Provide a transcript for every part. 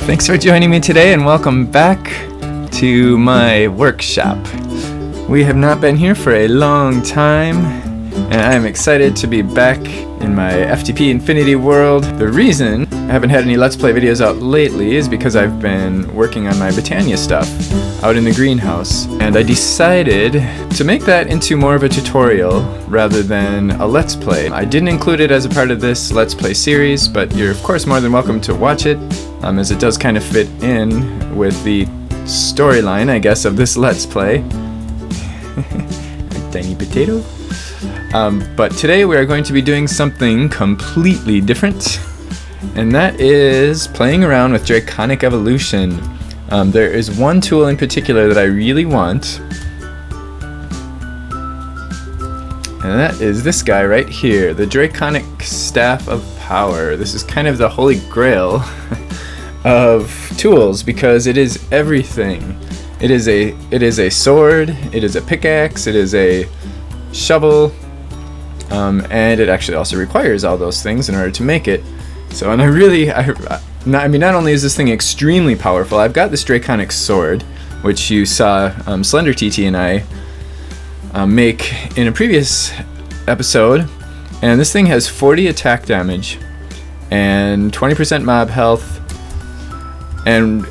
Thanks for joining me today and welcome back to my workshop. We have not been here for a long time and I'm excited to be back in my FTB Infinity world. The reason I haven't had any Let's Play videos out lately is because I've been working on my Britannia stuff out in the greenhouse, and I decided to make that into more of a tutorial rather than a Let's Play. I didn't include it as a part of this Let's Play series, but you're of course more than welcome to watch it, as it does kind of fit in with the storyline, I guess, of this Let's Play. A tiny potato. But today we are going to be doing something completely different, and that is playing around with Draconic Evolution. There is one tool in particular that I really want, and that is this guy right here, the Draconic Staff of Power. This is kind of the holy grail of tools because it is everything. It is a sword, it is a pickaxe, it is a shovel, and it actually also requires all those things in order to make it. So, and not only is this thing extremely powerful, I've got this Draconic sword, which you saw Slender TT and I make in a previous episode, and this thing has 40 attack damage and 20% mob health, and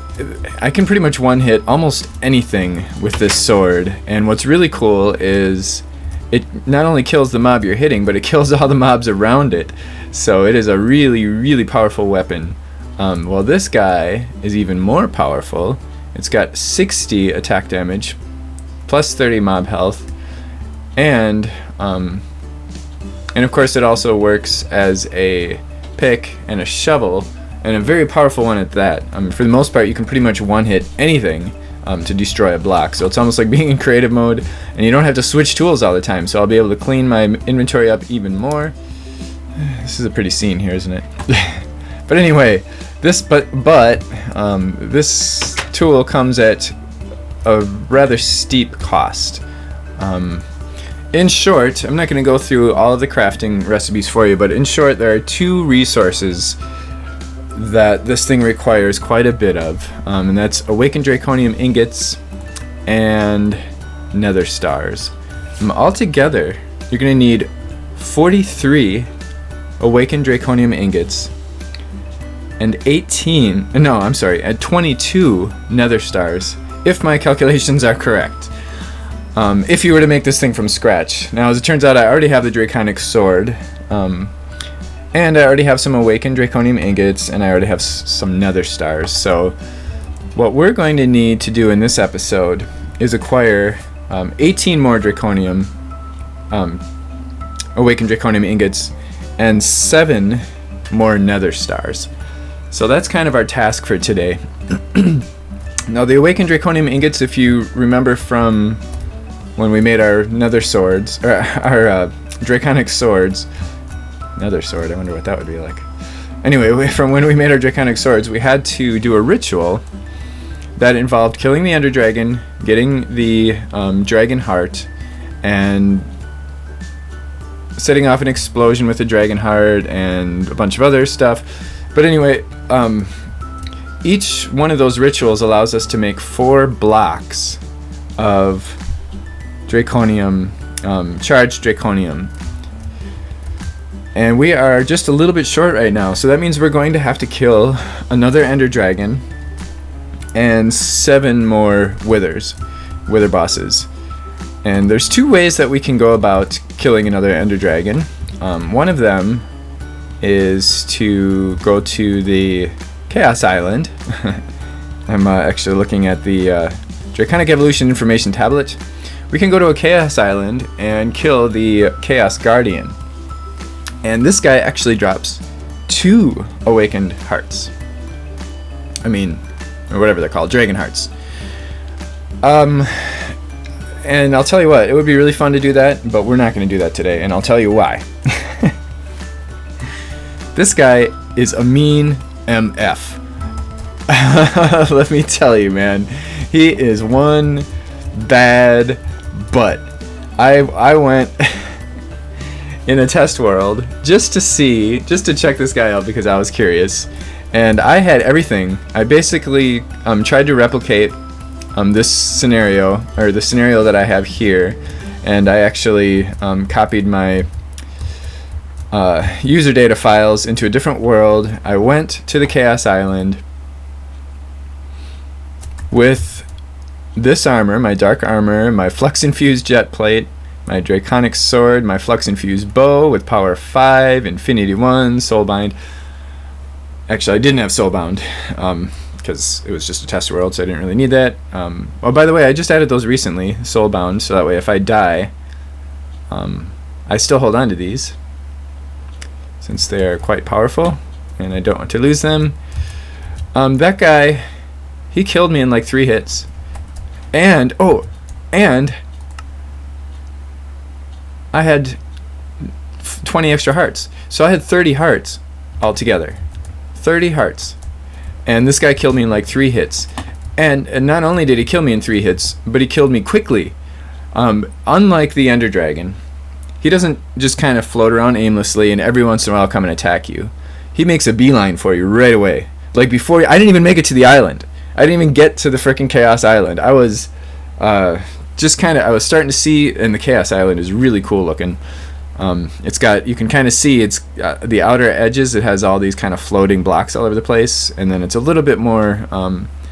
I can pretty much one-hit almost anything with this sword. And what's really cool is it not only kills the mob you're hitting, but it kills all the mobs around it. So it is a really, really powerful weapon. Well, this guy is even more powerful. It's got 60 attack damage, plus 30 mob health, and of course it also works as a pick and a shovel, and a very powerful one at that. For the most part, you can pretty much one-hit anything to destroy a block. So it's almost like being in creative mode, and you don't have to switch tools all the time. So I'll be able to clean my inventory up even more. This is a pretty scene here, isn't it? But anyway, this tool comes at a rather steep cost. In short, I'm not going to go through all of the crafting recipes for you, but in short, there are two resources that this thing requires quite a bit of, and that's awakened draconium ingots and nether stars. Altogether, you're going to need 43 awakened draconium ingots and 22 nether stars, if my calculations are correct. If you were to make this thing from scratch. Now, as it turns out, I already have the Draconic sword, and I already have some awakened draconium ingots, and I already have some nether stars. So what we're going to need to do in this episode is acquire 18 more draconium awakened draconium ingots and 7 more nether stars. So that's kind of our task for today. Now, the awakened draconium ingots, if you remember from when we made our nether swords, or our draconic swords, nether sword, I wonder what that would be like. Anyway, from when we made our draconic swords, we had to do a ritual that involved killing the ender dragon, getting the dragon heart, and setting off an explosion with the dragon heart and a bunch of other stuff. But anyway, each one of those rituals allows us to make 4 blocks of draconium, charged draconium. And we are just a little bit short right now, so that means we're going to have to kill another ender dragon and 7 more wither bosses. And there's 2 ways that we can go about killing another ender dragon. One of them is to go to the Chaos Island. I'm actually looking at the Draconic Evolution Information Tablet. We can go to a Chaos Island and kill the Chaos Guardian. And this guy actually drops 2 awakened hearts. Or whatever they're called, dragon hearts. And I'll tell you what, it would be really fun to do that, but we're not going to do that today, and I'll tell you why. This guy is a mean MF. Let me tell you, man. He is one bad butt. I went in a test world just to check this guy out because I was curious, And I had everything. I basically tried to replicate this scenario, or the scenario that I have here, and I actually copied my user data files into a different world. I went to the Chaos Island with this armor, my dark armor, my flux infused jet plate, my draconic sword, my flux infused bow with power 5, Infinity 1, soulbind. Actually, I didn't have soulbound because it was just a test world, so I didn't really need that. Oh, by the way, I just added those recently, soulbound, so that way if I die, I still hold on to these since they are quite powerful and I don't want to lose them. That guy, he killed me in like 3 hits. And I had 20 extra hearts. So I had 30 hearts altogether. 30 hearts. And this guy killed me in like 3 hits. And not only did he kill me in 3 hits, but he killed me quickly. Unlike the Ender Dragon, he doesn't just kind of float around aimlessly and every once in a while come and attack you. He makes a beeline for you right away. Like before, I didn't even make it to the island. I didn't even get to the frickin' Chaos Island. I was just kind of, I was starting to see, and the Chaos Island is really cool looking. It's got, you can kind of see, it's the outer edges, it has all these kind of floating blocks all over the place, and then it's a little bit more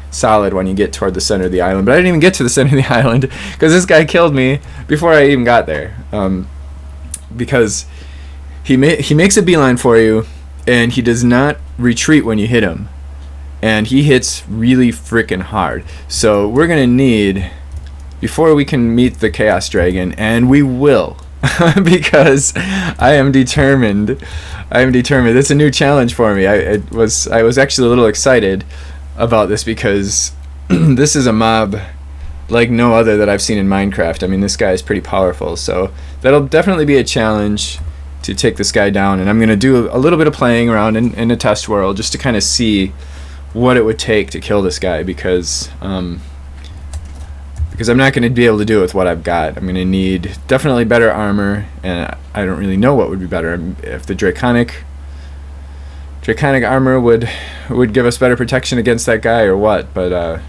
solid when you get toward the center of the island. But I didn't even get to the center of the island because this guy killed me before I even got there. Because he makes a beeline for you, and he does not retreat when you hit him. And he hits really freaking hard. So we're going to need, before we can meet the Chaos Dragon, and we will, because I am determined. It's a new challenge for me. I was actually a little excited about this because this is a mob like no other that I've seen in Minecraft. I mean, this guy is pretty powerful. So that'll definitely be a challenge to take this guy down. And I'm going to do a little bit of playing around in a test world just to kind of see what it would take to kill this guy, because I'm not going to be able to do it with what I've got. I'm going to need definitely better armor, and I don't really know what would be better. If the draconic armor would give us better protection against that guy or what, but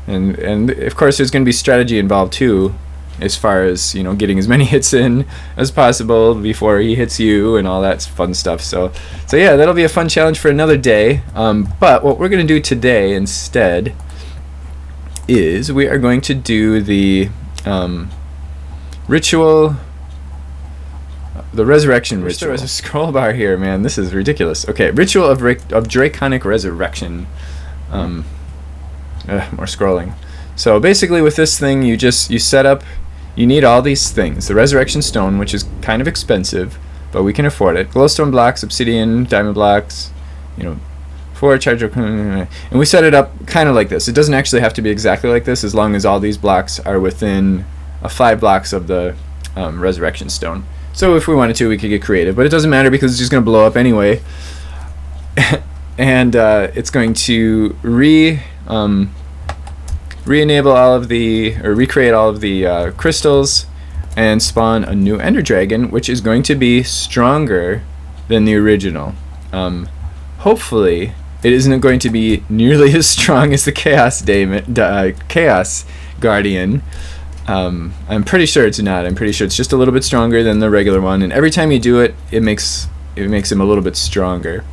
and of course there's going to be strategy involved too, as far as, you know, getting as many hits in as possible before he hits you and all that fun stuff. So yeah, that'll be a fun challenge for another day. But what we're going to do today instead is we are going to do the ritual, the resurrection ritual. There's a scroll bar here, man. This is ridiculous. Okay, ritual of Draconic Resurrection. More scrolling. So basically with this thing, you set up, you need all these things. The resurrection stone, which is kind of expensive, but we can afford it. Glowstone blocks, obsidian, diamond blocks, you know, 4 charger, and we set it up kind of like this. It doesn't actually have to be exactly like this, as long as all these blocks are within 5 blocks of the resurrection stone. So if we wanted to, we could get creative, but it doesn't matter because it's just going to blow up anyway. And it's going to re-enable all of the, or recreate all of the crystals and spawn a new Ender Dragon, which is going to be stronger than the original. Hopefully it isn't going to be nearly as strong as the Chaos Guardian. I'm pretty sure it's not. I'm pretty sure it's just a little bit stronger than the regular one, and every time you do it, it makes him a little bit stronger.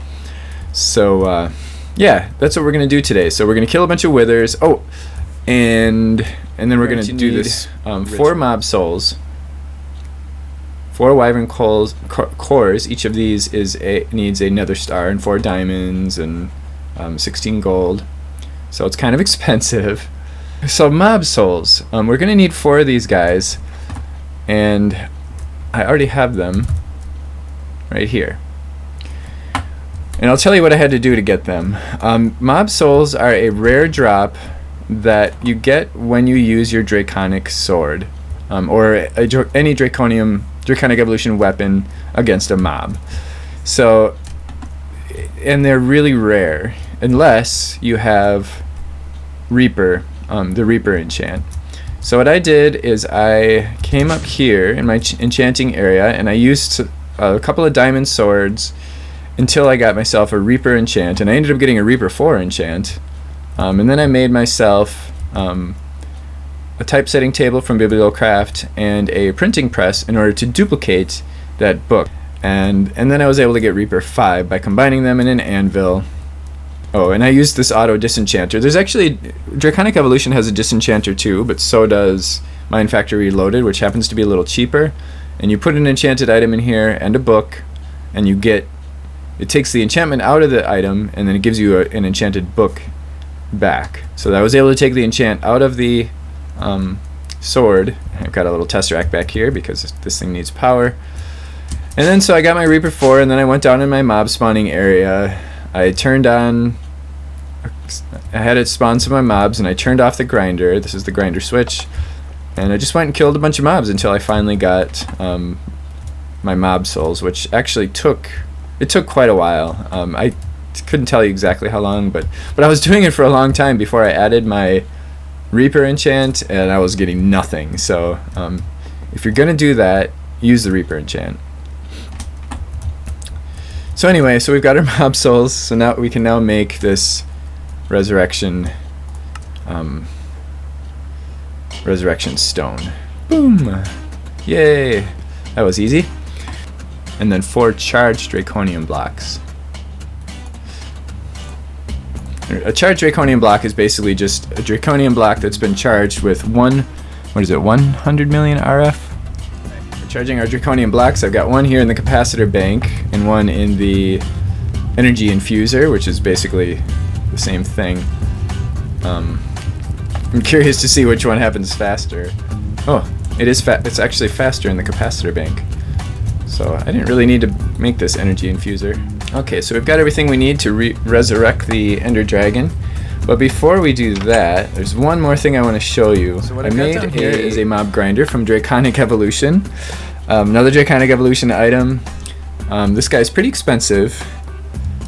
So yeah, that's what we're gonna do today. So we're gonna kill a bunch of withers. Oh, and then we're gonna do this 4 mob souls, 4 wyvern cores. Each of these needs a nether star and 4 diamonds and 16 gold. So it's kind of expensive. So mob souls, we're gonna need 4 of these guys, and I already have them right here. And I'll tell you what I had to do to get them. Mob souls are a rare drop that you get when you use your draconic sword, or any draconic evolution weapon against a mob. So, and they're really rare unless you have Reaper, the Reaper enchant. So what I did is I came up here in my enchanting area, and I used a couple of diamond swords until I got myself a Reaper enchant, and I ended up getting a Reaper 4 enchant. And then I made myself a typesetting table from Bibliocraft and a printing press in order to duplicate that book. And then I was able to get Reaper 5 by combining them in an anvil. Oh, and I used this auto disenchanter. There's actually, Draconic Evolution has a disenchanter too, but so does Mind Factory Reloaded, which happens to be a little cheaper. And you put an enchanted item in here and a book, and you get, it takes the enchantment out of the item, and then it gives you an enchanted book back. So I was able to take the enchant out of the sword. I've got a little tesseract back here because this thing needs power. And then so I got my Reaper 4, and then I went down in my mob spawning area. I turned on, I had it spawn some of my mobs, and I turned off the grinder. This is the grinder switch. And I just went and killed a bunch of mobs until I finally got my mob souls, which actually took quite a while. I couldn't tell you exactly how long, but I was doing it for a long time before I added my Reaper enchant, and I was getting nothing. So if you're gonna do that, use the Reaper enchant. So anyway, so we've got our mob souls, so now we can now make this resurrection resurrection stone. Boom! Yay! That was easy. And then 4 charged draconium blocks. A charged draconium block is basically just a draconium block that's been charged with 100 million RF? We're charging our draconium blocks. I've got one here in the capacitor bank and one in the energy infuser, which is basically the same thing. I'm curious to see which one happens faster. Oh, it's actually faster in the capacitor bank. So I didn't really need to make this energy infuser. Okay, so we've got everything we need to resurrect the Ender Dragon. But before we do that, there's one more thing I want to show you. So what I made here is a mob grinder from Draconic Evolution. Another Draconic Evolution item. This guy's pretty expensive,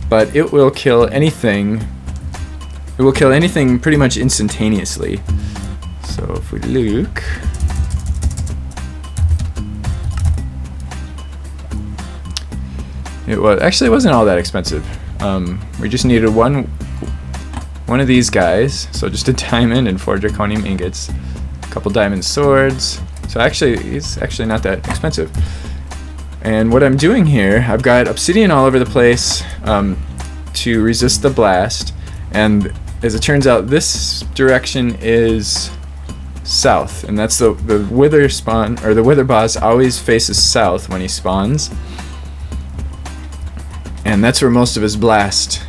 but it will kill anything. It will kill anything pretty much instantaneously. So if we look, it wasn't all that expensive. We just needed one of these guys, so just a diamond and 4 draconium ingots, a couple diamond swords. So actually, it's actually not that expensive. And what I'm doing here, I've got obsidian all over the place to resist the blast, and as it turns out, this direction is south, and that's the wither spawn, or the wither boss always faces south when he spawns. And that's where most of his blast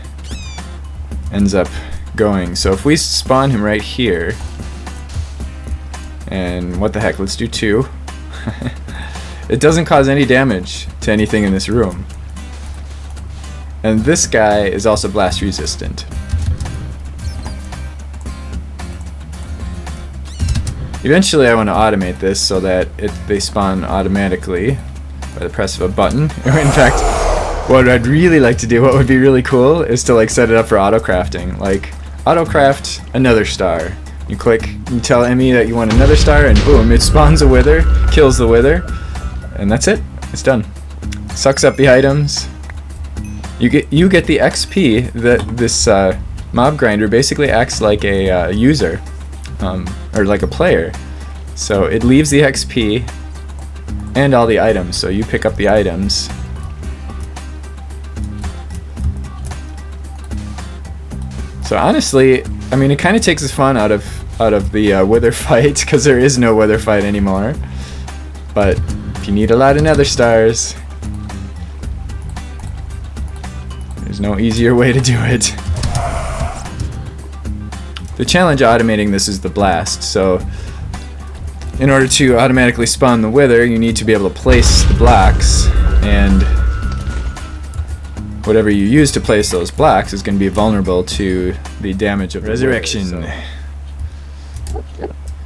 ends up going. So if we spawn him right here, and what the heck, let's do 2. It doesn't cause any damage to anything in this room. And this guy is also blast resistant. Eventually I want to automate this so that they spawn automatically by the press of a button. In fact, what I'd really like to do, what would be really cool, is to like set it up for auto crafting. Like, auto craft another star. You click, you tell Emmy that you want another star, and boom, it spawns a wither, kills the wither, and that's it. It's done. Sucks up the items. You get the XP that this mob grinder basically acts like a user, or like a player. So it leaves the XP and all the items. So you pick up the items. So honestly, I mean, it kind of takes the fun out of the wither fight, because there is no wither fight anymore. But if you need a lot of nether stars, there's no easier way to do it. The challenge automating this is the blast. So in order to automatically spawn the wither, you need to be able to place the blocks, and whatever you use to place those blocks is going to be vulnerable to the damage of resurrection.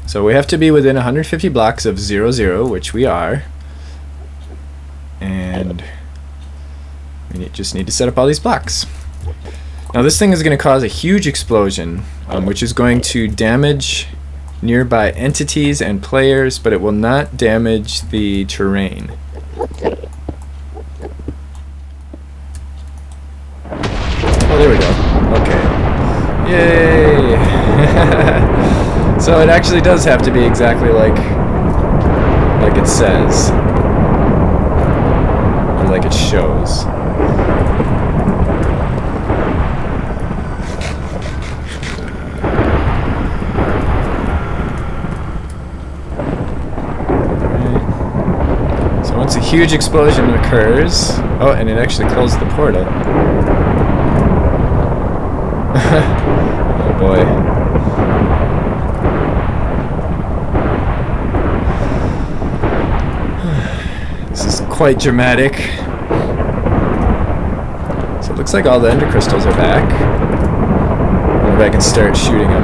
So we have to be within 150 blocks of 0, which we are. And we just need to set up all these blocks. Now this thing is going to cause a huge explosion, which is going to damage nearby entities and players, but it will not damage the terrain. Yay! So it actually does have to be exactly like it says. Or like it shows. Once a huge explosion occurs... Oh, and it actually closed the portal. Oh boy. This is quite dramatic. So it looks like all the ender crystals are back. Maybe I can start shooting them.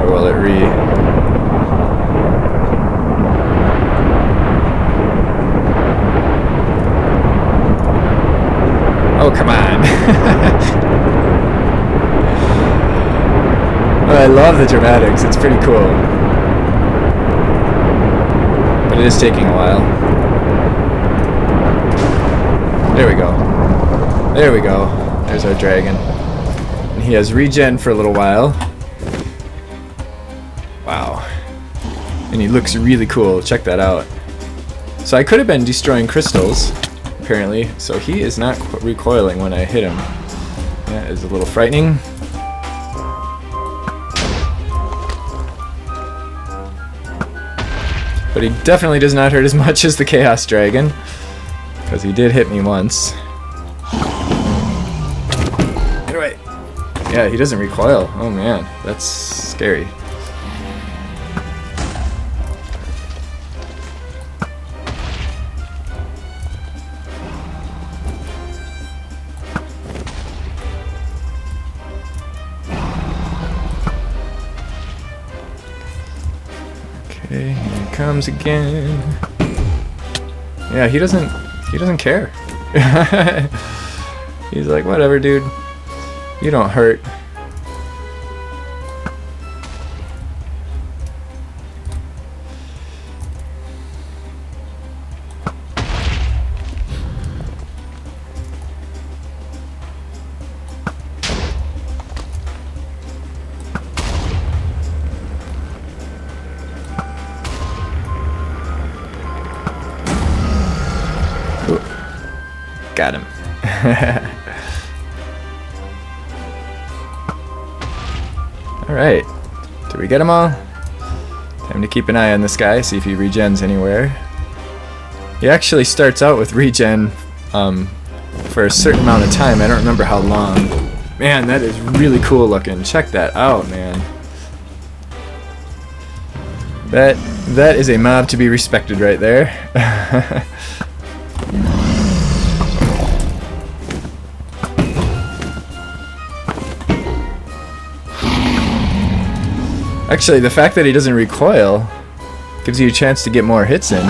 Or will it Oh, come on. Oh, I love the dramatics. It's pretty cool. But it is taking a while. There we go. There we go. There's our dragon. And he has regen for a little while. Wow. And he looks really cool. Check that out. So I could have been destroying crystals, apparently, so he is not recoiling when I hit him. That is a little frightening. But he definitely does not hurt as much as the Chaos Dragon, because he did hit me once. Get away! Yeah, he doesn't recoil. Oh man, that's scary. Okay, here he comes again. Yeah, he doesn't care. He's like, whatever, dude. You don't hurt. Got him. Alright. Did we get them all? Time to keep an eye on this guy, see if he regens anywhere. He actually starts out with regen for a certain amount of time. I don't remember how long. Man, that is really cool looking. Check that out, man. That is a mob to be respected right there. Actually, the fact that he doesn't recoil gives you a chance to get more hits in.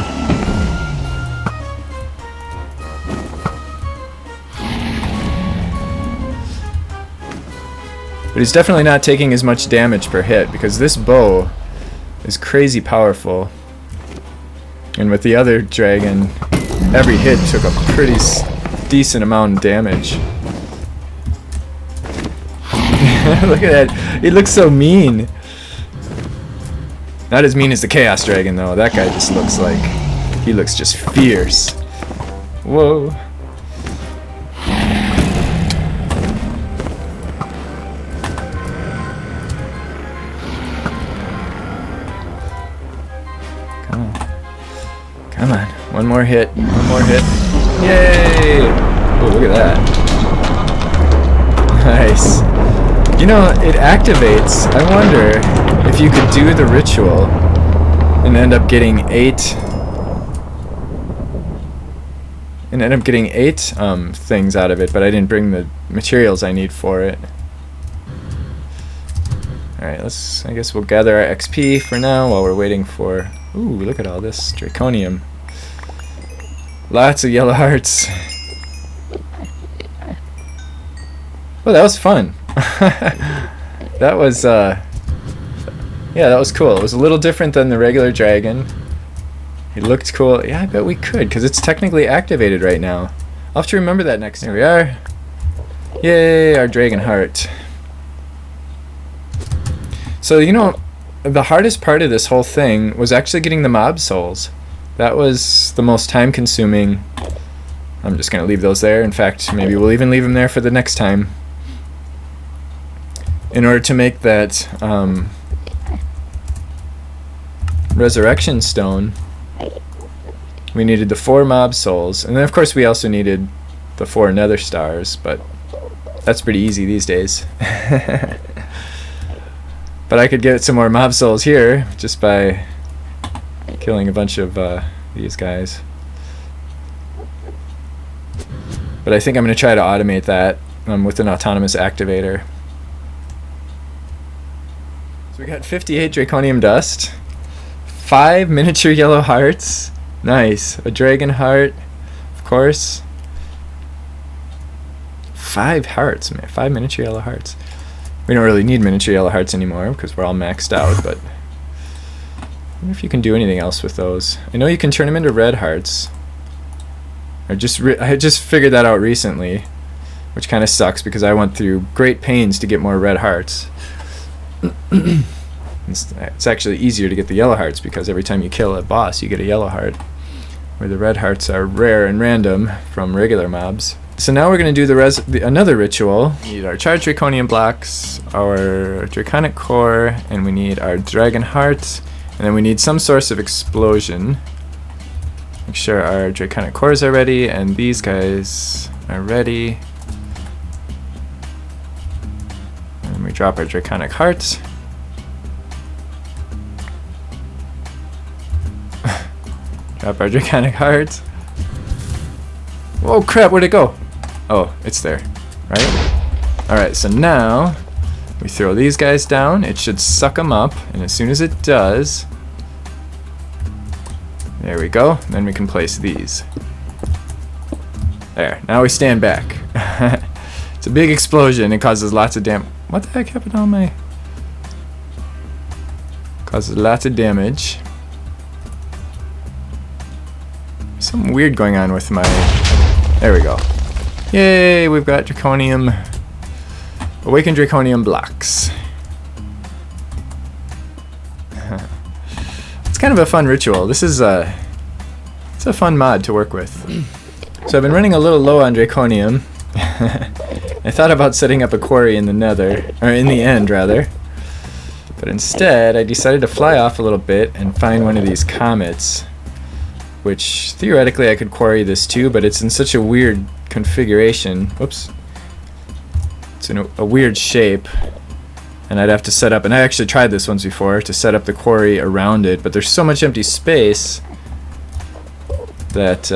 But he's definitely not taking as much damage per hit, because this bow is crazy powerful. And with the other dragon, every hit took a pretty decent amount of damage. Look at that. He looks so mean. Not as mean as the Chaos Dragon, though. That guy just looks like... he looks just fierce. Whoa. Come on. Come on. One more hit. One more hit. Yay! Oh, look at that. Nice. You know, it activates. I wonder if you could do the ritual and end up getting eight things out of it, but I didn't bring the materials I need for it. Alright, I guess we'll gather our XP for now while we're waiting for... Ooh, look at all this Draconium. Lots of yellow hearts. Oh, that was fun. That was, yeah, that was cool. It was a little different than the regular dragon. It looked cool. Yeah, I bet we could, because it's technically activated right now. I'll have to remember that next time. Here we are. Yay, our dragon heart. So, you know, the hardest part of this whole thing was actually getting the mob souls. That was the most time consuming. I'm just going to leave those there. In fact, maybe we'll even leave them there for the next time. In order to make that resurrection stone, we needed the 4 mob souls. And then, of course, we also needed the 4 nether stars, but that's pretty easy these days. But I could get some more mob souls here just by killing a bunch of these guys. But I think I'm going to try to automate that with an autonomous activator. So we got 58 draconium dust, 5 miniature yellow hearts, nice, a dragon heart, of course. 5 hearts, man, 5 miniature yellow hearts. We don't really need miniature yellow hearts anymore because we're all maxed out, but I wonder if you can do anything else with those. I know you can turn them into red hearts. I just figured that out recently, which kind of sucks because I went through great pains to get more red hearts. It's actually easier to get the yellow hearts because every time you kill a boss you get a yellow heart, where the red hearts are rare and random from regular mobs. So now we're going to do another ritual. We need our charged draconium blocks, our draconic core, and we need our dragon heart, and then we need some source of explosion. Make sure our draconic cores are ready and these guys are ready. And we drop our draconic heart. Drop our draconic heart. Oh crap, where'd it go? Oh, it's there, right? Alright, so now we throw these guys down. It should suck them up, and as soon as it does, there we go. Then we can place these. There, now we stand back. It's a big explosion. It causes lots of damage. What the heck happened on my... Causes lots of damage. Something weird going on with my... There we go. Yay, we've got draconium... Awakened draconium blocks. It's kind of a fun ritual. This is it's a fun mod to work with. So I've been running a little low on draconium. I thought about setting up a quarry in the nether, or in the end rather. But instead I decided to fly off a little bit and find one of these comets, which theoretically I could quarry this too, but it's in such a weird configuration. Whoops. It's in a weird shape, and I'd have to set up, and I actually tried this once before, to set up the quarry around it, but there's so much empty space that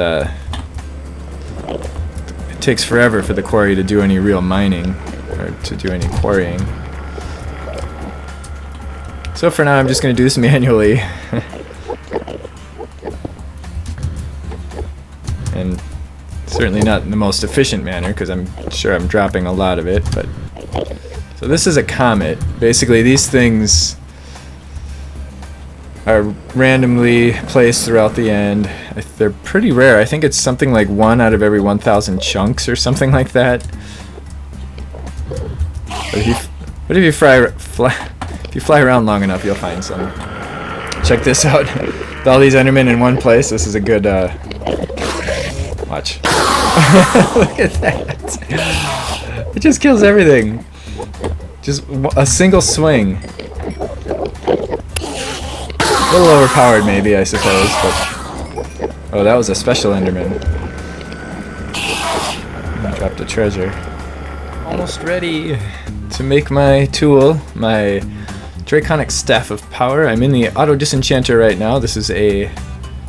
it takes forever for the quarry to do any real mining, or to do any quarrying. So for now I'm just going to do this manually. And certainly not in the most efficient manner, because I'm sure I'm dropping a lot of it. But so this is a comet. Basically these things are randomly placed throughout the end. They're pretty rare. I think it's something like 1 out of every 1,000 chunks or something like that. But if you fly around long enough, you'll find some. Check this out. With all these Endermen in one place, this is a good watch. Look at that. It just kills everything. Just a single swing. A little overpowered maybe, I suppose, but... Oh, that was a special Enderman. I dropped a treasure. Almost ready to make my tool, my Draconic Staff of Power. I'm in the Auto Disenchanter right now. This is a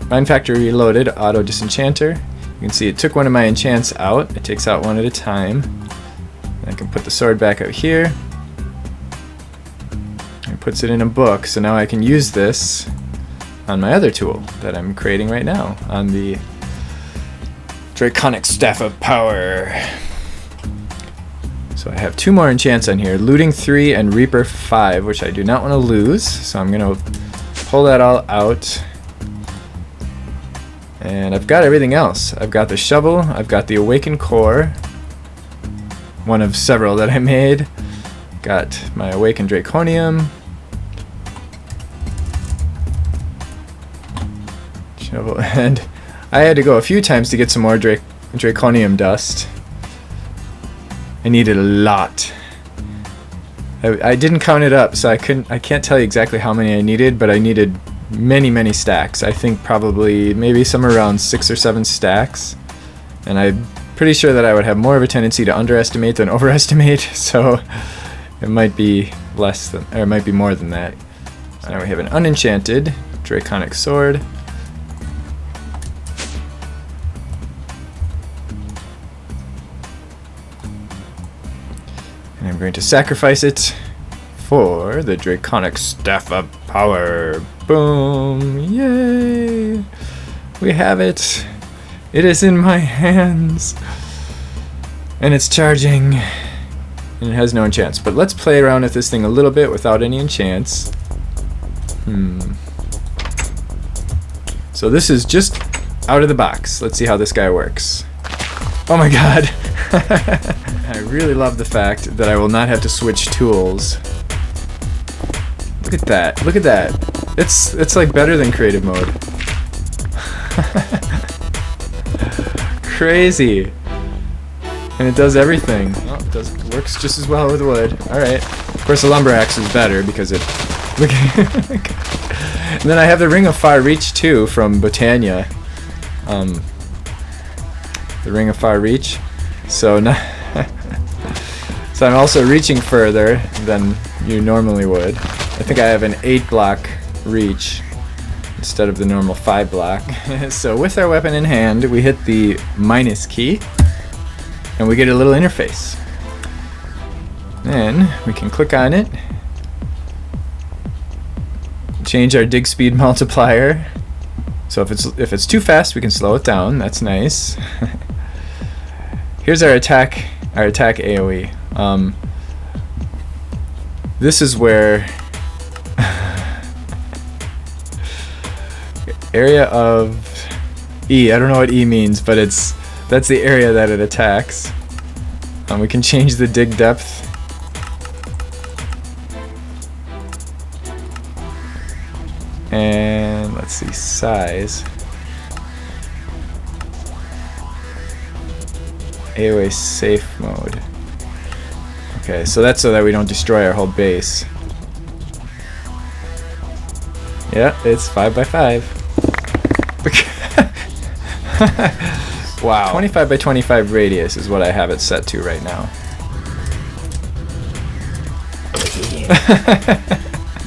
Mine Factory Reloaded Auto Disenchanter. You can see it took one of my enchants out. It takes out one at a time. I can put the sword back out here. It puts it in a book, so now I can use this on my other tool that I'm creating right now, on the Draconic Staff of Power. So I have 2 more enchants on here, Looting 3 and Reaper 5, which I do not want to lose, so I'm going to pull that all out. And I've got everything else. I've got the shovel, I've got the Awakened Core, one of several that I made. Got my Awakened Draconium. Shovel, and I had to go a few times to get some more Draconium dust. I needed a lot. I didn't count it up, so I can't tell you exactly how many I needed, but I needed many stacks. I think probably maybe somewhere around 6 or 7 stacks. And I'm pretty sure that I would have more of a tendency to underestimate than overestimate, so it might be less than, or it might be more than that. So now we have an unenchanted Draconic Sword. And I'm going to sacrifice it for the Draconic Staff of Power. Boom! Yay! We have it! It is in my hands! And it's charging. And it has no enchants. But let's play around with this thing a little bit without any enchants. So this is just out of the box. Let's see how this guy works. Oh my god! I really love the fact that I will not have to switch tools. Look at that. Look at that. It's like better than creative mode. Crazy. And it does everything. Oh, it works just as well with wood. Alright. Of course the lumber axe is better because it... Look and then I have the Ring of Far Reach too from Botania. The Ring of Far Reach. So now so I'm also reaching further than you normally would. I think I have an 8-block reach instead of the normal 5-block. So with our weapon in hand, we hit the minus key, and we get a little interface. Then we can click on it, change our dig speed multiplier. So if it's too fast, we can slow it down. That's nice. Here's our attack AoE. This is where area of E. I don't know what E means, but that's the area that it attacks. We can change the dig depth. And let's see, size. AoE safe mode. Okay, so that's so that we don't destroy our whole base. Yeah, it's 5x5. Wow. 25 by 25 radius is what I have it set to right now.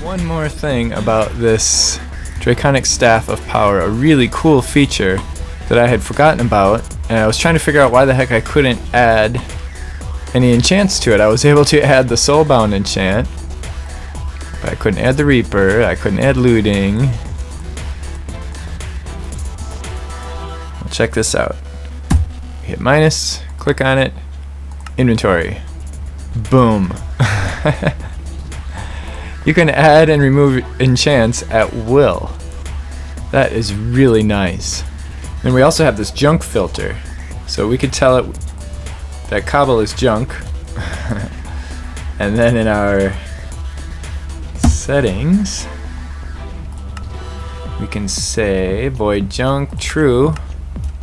One more thing about this Draconic Staff of Power, a really cool feature that I had forgotten about, and I was trying to figure out why the heck I couldn't add any enchants to it. I was able to add the Soulbound enchant, but I couldn't add the Reaper, I couldn't add Looting. Well, check this out. Hit minus, click on it, inventory. Boom. You can add and remove enchants at will. That is really nice. And we also have this junk filter. So we could tell it that cobble is junk. And then in our settings, we can say void junk true.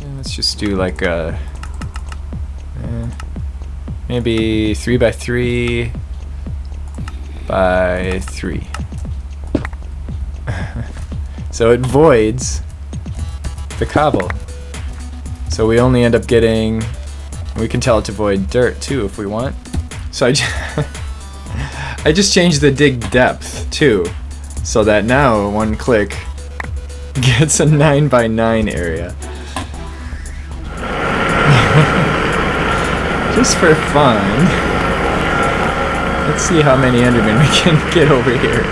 And let's just do like a maybe 3x3 by 3. So it voids the cobble. So we only end up getting, we can tell it to void dirt too if we want. So I just changed the dig depth too, so that now one click gets a 9x9 area. Just for fun. Let's see how many Endermen we can get over here.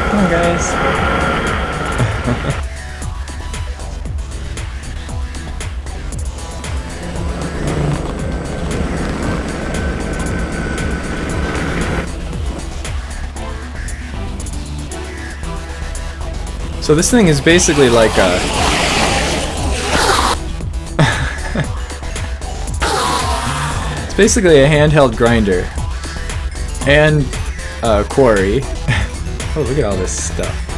Come on, guys. So this thing is basically like a... it's basically a handheld grinder. And a quarry. Oh, look at all this stuff.